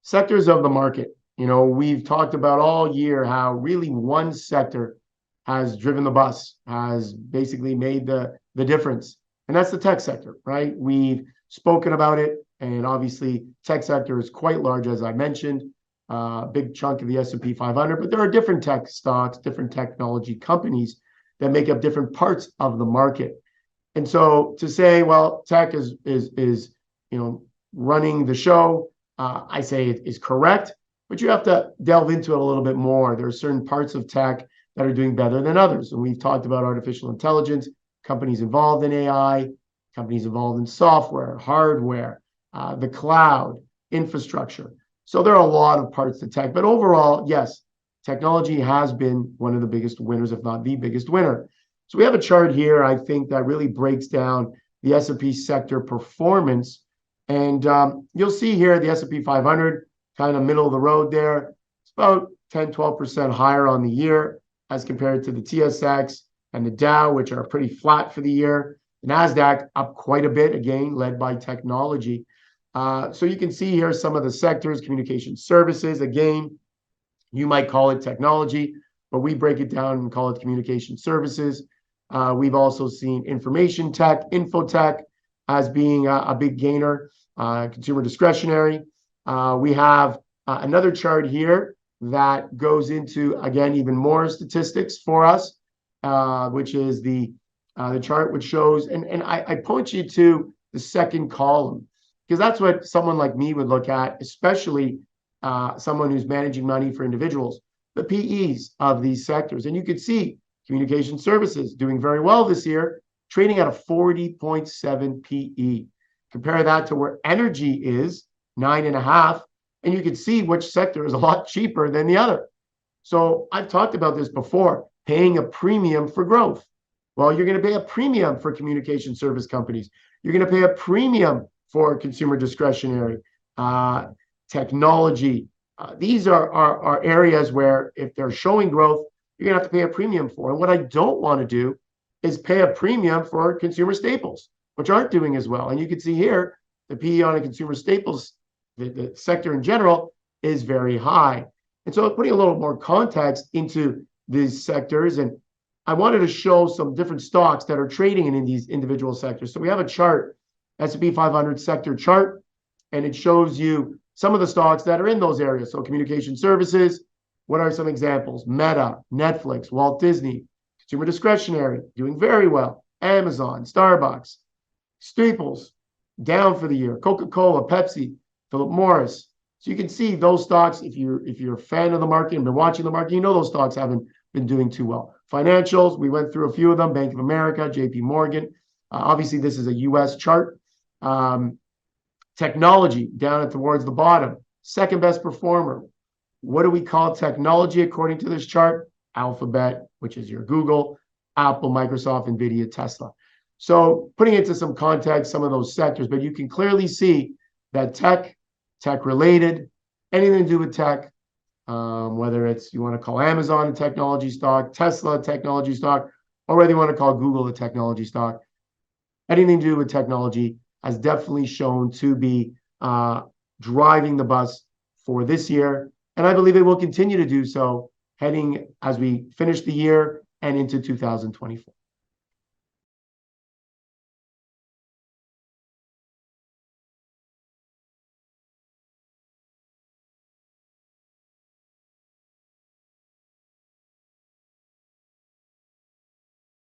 Sectors of the market. We've talked about all year how really one sector has driven the bus, has basically made the difference. And that's the tech sector, right? We've spoken about it. And obviously, tech sector is quite large, as I mentioned, a big chunk of the S&P 500. But there are different tech stocks, different technology companies that make up different parts of the market. And so to say, well, tech is running the show, I say it is correct, but you have to delve into it a little bit more. There are certain parts of tech that are doing better than others. And we've talked about artificial intelligence, companies involved in AI, companies involved in software, hardware, the cloud, infrastructure. So there are a lot of parts to tech. But overall, yes, technology has been one of the biggest winners, if not the biggest winner. So we have a chart here, I think, that really breaks down the S&P sector performance. And you'll see here the S&P 500, kind of middle of the road there. It's about 10, 12% higher on the year as compared to the TSX and the Dow, which are pretty flat for the year. The NASDAQ up quite a bit, again, led by technology. So you can see here some of the sectors, communication services, again, you might call it technology, but we break it down and call it communication services. We've also seen information tech, infotech as being a big gainer, consumer discretionary. We have another chart here that goes into, again, even more statistics for us, which is the chart which shows, and I point you to the second column, because that's what someone like me would look at, especially someone who's managing money for individuals, the PEs of these sectors. And you could see communication services doing very well this year, trading at a 40.7 PE. Compare that to where energy is, 9.5, and you can see which sector is a lot cheaper than the other. So I've talked about this before, paying a premium for growth. Well, you're going to pay a premium for communication service companies. You're going to pay a premium for consumer discretionary, technology. These are areas where if they're showing growth, you're going to have to pay a premium for. And what I don't want to do is pay a premium for consumer staples, which aren't doing as well. And you can see here, the PE on a consumer staples, the sector in general, is very high. And so putting a little more context into these sectors, and I wanted to show some different stocks that are trading in these individual sectors. So we have a chart, S&P 500 sector chart, and it shows you some of the stocks that are in those areas. So communication services, what are some examples? Meta, Netflix, Walt Disney, consumer discretionary, doing very well. Amazon, Starbucks, Staples, down for the year. Coca-Cola, Pepsi, Philip Morris. So you can see those stocks, if you're a fan of the market and been watching the market, you know those stocks haven't been doing too well. Financials, we went through a few of them, Bank of America, JP Morgan. Obviously, this is a US chart. Technology, down towards the bottom, second best performer. What do we call technology according to this chart? Alphabet, which is your Google, Apple, Microsoft, NVIDIA, Tesla. So putting into some context, some of those sectors, but you can clearly see that tech-related, anything to do with tech, whether it's you want to call Amazon a technology stock, Tesla a technology stock, or whether you want to call Google a technology stock, anything to do with technology has definitely shown to be driving the bus for this year. And I believe it will continue to do so heading as we finish the year and into 2024.